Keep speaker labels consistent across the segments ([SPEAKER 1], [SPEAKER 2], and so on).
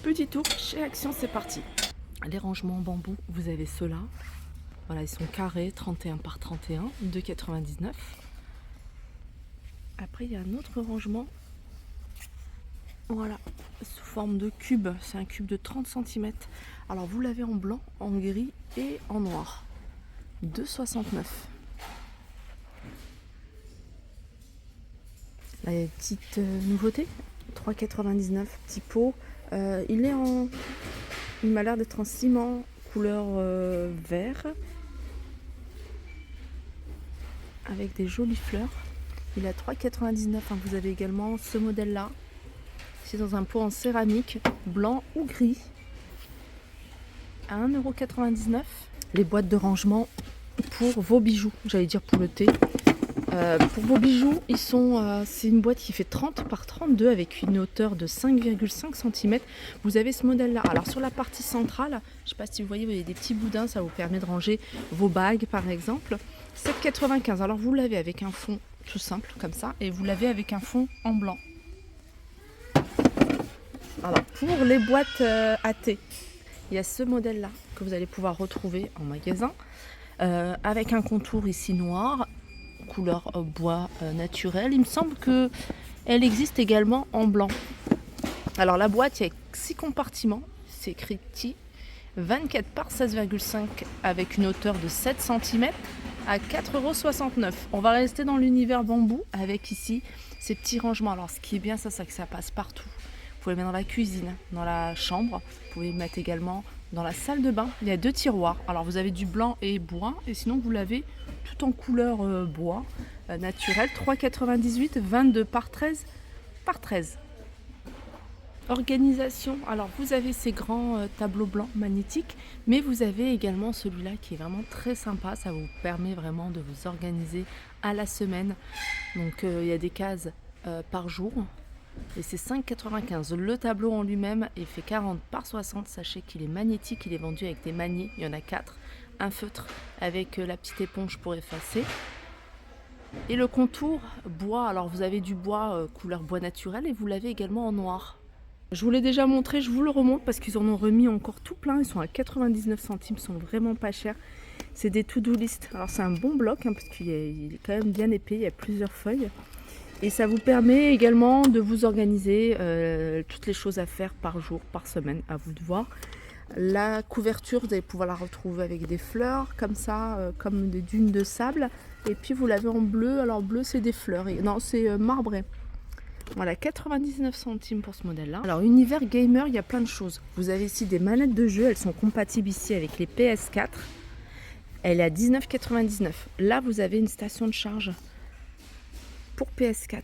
[SPEAKER 1] Petit tour chez Action, c'est parti. Les rangements en bambou, vous avez ceux-là. Voilà, ils sont carrés, 31 par 31, 2,99. Après, il y a un autre rangement. Voilà, sous forme de cube. C'est un cube de 30 cm. Alors, vous l'avez en blanc, en gris et en noir. 2,69. Là, il y a une petite nouveauté. 3,99, petit pot. Il m'a l'air d'être en ciment couleur vert avec des jolies fleurs. Il est à 3,99. Hein. Vous avez également ce modèle là. C'est dans un pot en céramique blanc ou gris à 1,99 €. Les boîtes de rangement pour vos bijoux, j'allais dire pour le thé. Pour vos bijoux, c'est une boîte qui fait 30 par 32 avec une hauteur de 5,5 cm. Vous avez ce modèle-là. Alors sur la partie centrale, je ne sais pas si vous voyez des petits boudins, ça vous permet de ranger vos bagues par exemple. 7,95 €. Alors vous l'avez avec un fond tout simple comme ça et vous l'avez avec un fond en blanc. Alors pour les boîtes à thé, il y a ce modèle-là que vous allez pouvoir retrouver en magasin avec un contour ici noir. Couleur bois naturel. Il me semble que elle existe également en blanc. Alors la boîte, il y a 6 compartiments. C'est écrit petit. 24 par 16,5 avec une hauteur de 7 cm à 4,69 €. On va rester dans l'univers bambou avec ici ces petits rangements. Alors ce qui est bien, c'est que ça passe partout. Vous pouvez le mettre dans la cuisine, dans la chambre. Vous pouvez le mettre également dans la salle de bain. Il y a 2 tiroirs. Alors vous avez du blanc et bois. Et sinon vous l'avez tout en couleur bois naturel. 3,98, 22 par 13 par 13. Organisation. Alors vous avez ces grands tableaux blancs magnétiques. Mais vous avez également celui-là qui est vraiment très sympa. Ça vous permet vraiment de vous organiser à la semaine. Donc il y a des cases par jour. Et c'est 5,95 €. Le tableau en lui-même, il fait 40 par 60. Sachez qu'il est magnétique, il est vendu avec des maniers. Il y en a 4. Un feutre avec la petite éponge pour effacer. Et le contour bois. Alors vous avez du bois couleur bois naturel et vous l'avez également en noir. Je vous l'ai déjà montré, je vous le remonte parce qu'ils en ont remis encore tout plein. Ils sont à 99 centimes, ils sont vraiment pas chers. C'est des to-do list. Alors c'est un bon bloc parce qu'il est quand même bien épais, il y a plusieurs feuilles. Et ça vous permet également de vous organiser toutes les choses à faire par jour, par semaine, à vous de voir. La couverture, vous allez pouvoir la retrouver avec des fleurs, comme ça, comme des dunes de sable. Et puis vous l'avez en bleu, alors bleu c'est des fleurs, non c'est marbré. Voilà, 99 centimes pour ce modèle-là. Alors univers gamer, il y a plein de choses. Vous avez ici des manettes de jeu, elles sont compatibles ici avec les PS4. Elle est à 19,99 €. Là vous avez une station de charge pour PS4.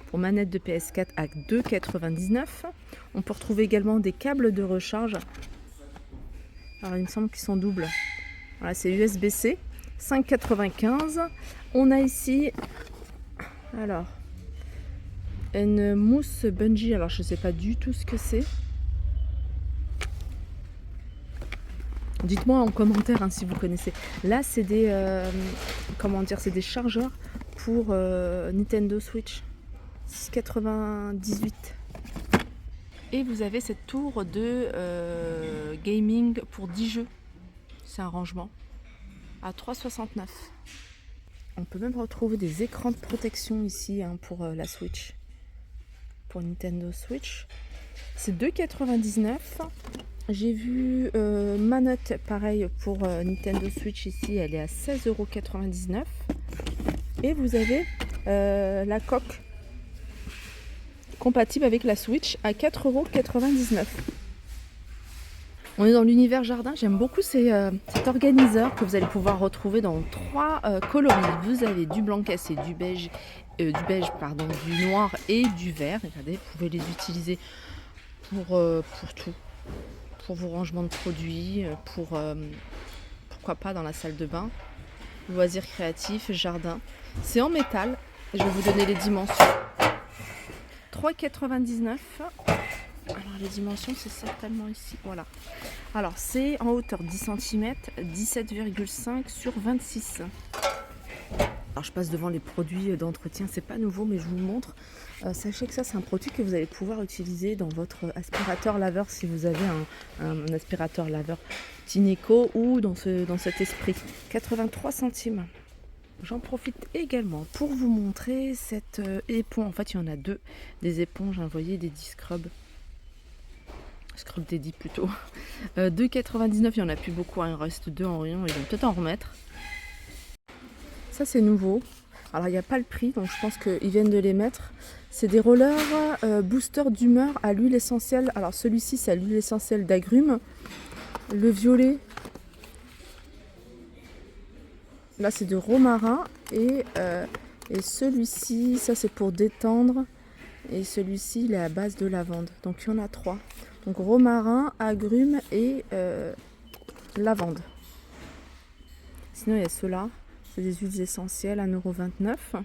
[SPEAKER 1] Pour manette de PS4 à 2,99 €. On peut retrouver également des câbles de recharge. Alors il me semble qu'ils sont doubles. Voilà, c'est USB-C. 5,95 €. On a ici alors une mousse bungee. Alors je ne sais pas du tout ce que c'est. Dites-moi en commentaire si vous connaissez. Là c'est des c'est des chargeurs pour Nintendo Switch. 6,98 €. Et vous avez cette tour de gaming pour 10 jeux. C'est un rangement à 3,69 €. On peut même retrouver des écrans de protection ici pour la Switch. Pour Nintendo Switch. C'est 2,99 €. J'ai vu manette pareil pour Nintendo Switch ici. Elle est à 16,99 €. Et vous avez la coque compatible avec la Switch à 4,99 €. On est dans l'univers jardin. J'aime beaucoup cet organiseur que vous allez pouvoir retrouver dans 3 coloris. Vous avez du blanc cassé, du beige, du noir et du vert. Regardez, vous pouvez les utiliser pour tout. Pour vos rangements de produits, pourquoi pas dans la salle de bain. Loisirs créatifs, jardin. C'est en métal. Je vais vous donner les dimensions. 3,99 €. Alors les dimensions, c'est certainement ici. Voilà. Alors c'est en hauteur 10 cm, 17,5 sur 26. Alors je passe devant les produits d'entretien, c'est pas nouveau mais je vous le montre. Sachez que ça, c'est un produit que vous allez pouvoir utiliser dans votre aspirateur laveur si vous avez un aspirateur laveur Tineco ou dans cet esprit. 83 centimes. J'en profite également pour vous montrer cette éponge. En fait, il y en a deux, des éponges, vous voyez, des scrub daddy plutôt. 2,99, il n'y en a plus beaucoup, hein, il en reste deux en rayon, ils vont peut-être en remettre. Ça, c'est nouveau. Alors, il n'y a pas le prix, donc je pense qu'ils viennent de les mettre. C'est des rollers booster d'humeur à l'huile essentielle. Alors, celui-ci, c'est à l'huile essentielle d'agrumes. Le violet, là, c'est de romarin. Et celui-ci, ça, c'est pour détendre. Et celui-ci, il est à base de lavande. Donc, il y en a trois. Donc, romarin, agrumes et lavande. Sinon, il y a ceux-là. C'est des huiles essentielles, 1,29 €.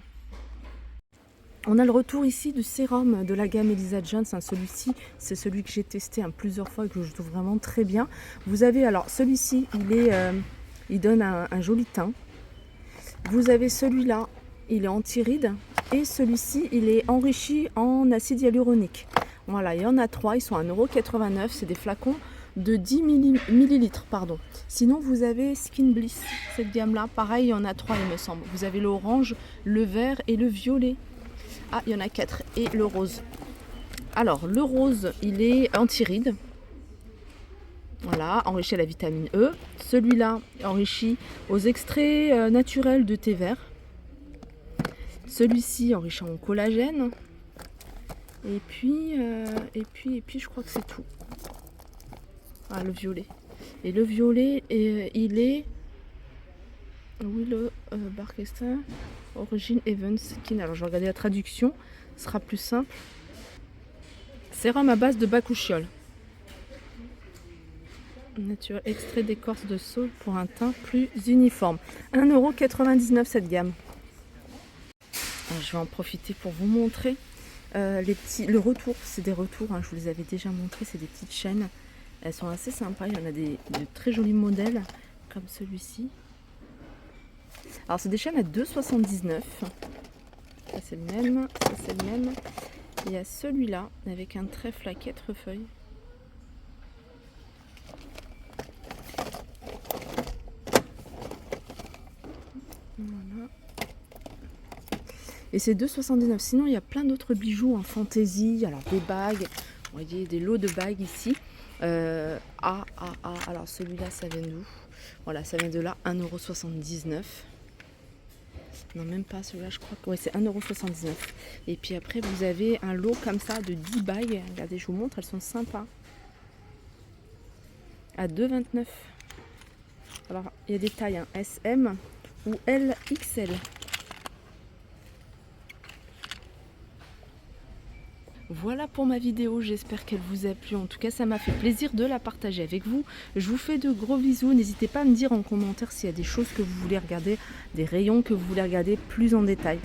[SPEAKER 1] On a le retour ici du sérum de la gamme Elisa Jones. Celui-ci, c'est celui que j'ai testé plusieurs fois et que je trouve vraiment très bien. Vous avez, alors celui-ci, il donne un joli teint. Vous avez celui-là, il est anti-rides. Et celui-ci, il est enrichi en acide hyaluronique. Voilà, il y en a trois, ils sont à 1,89 €. C'est des flacons de 10 millilitres, pardon. Sinon, vous avez Skin Bliss, cette gamme-là. Pareil, il y en a trois, il me semble. Vous avez l'orange, le vert et le violet. Ah, il y en a 4. Et le rose. Alors, le rose, il est anti-rides. Voilà, enrichi à la vitamine E. Celui-là, enrichi aux extraits naturels de thé vert. Celui-ci, enrichi en collagène. Et puis, je crois que c'est tout. Ah, le violet. Et le violet, il est... Oui, le Barkester Origin Evans Skin. Alors, je vais regarder la traduction. Ce sera plus simple. Sérum à base de bakuchiol. Nature extrait d'écorce de saule pour un teint plus uniforme. 1,99 € cette gamme. Alors, je vais en profiter pour vous montrer le retour. C'est des retours, hein, je vous les avais déjà montré. C'est des petites chaînes. Elles sont assez sympas. Il y en a de très jolis modèles comme celui-ci. Alors, c'est des chaînes à 2,79 €. Ça, c'est le même. Ça, c'est le même. Il y a celui-là avec un trèfle à 4 feuilles. Voilà. Et c'est 2,79 €. Sinon, il y a plein d'autres bijoux en fantaisie. Alors, des bagues. Vous voyez, des lots de bagues ici. Alors celui-là, ça vient d'où? Voilà, ça vient de là, 1,79 €. Non, même pas celui-là, je crois que ouais, c'est 1,79 €. Et puis après, vous avez un lot comme ça de 10 bagues. Regardez, je vous montre, elles sont sympas. À 2,29 €. Alors, il y a des tailles, hein, SM ou LXL. Voilà pour ma vidéo, j'espère qu'elle vous a plu. En tout cas, ça m'a fait plaisir de la partager avec vous. Je vous fais de gros bisous. N'hésitez pas à me dire en commentaire s'il y a des choses que vous voulez regarder, des rayons que vous voulez regarder plus en détail.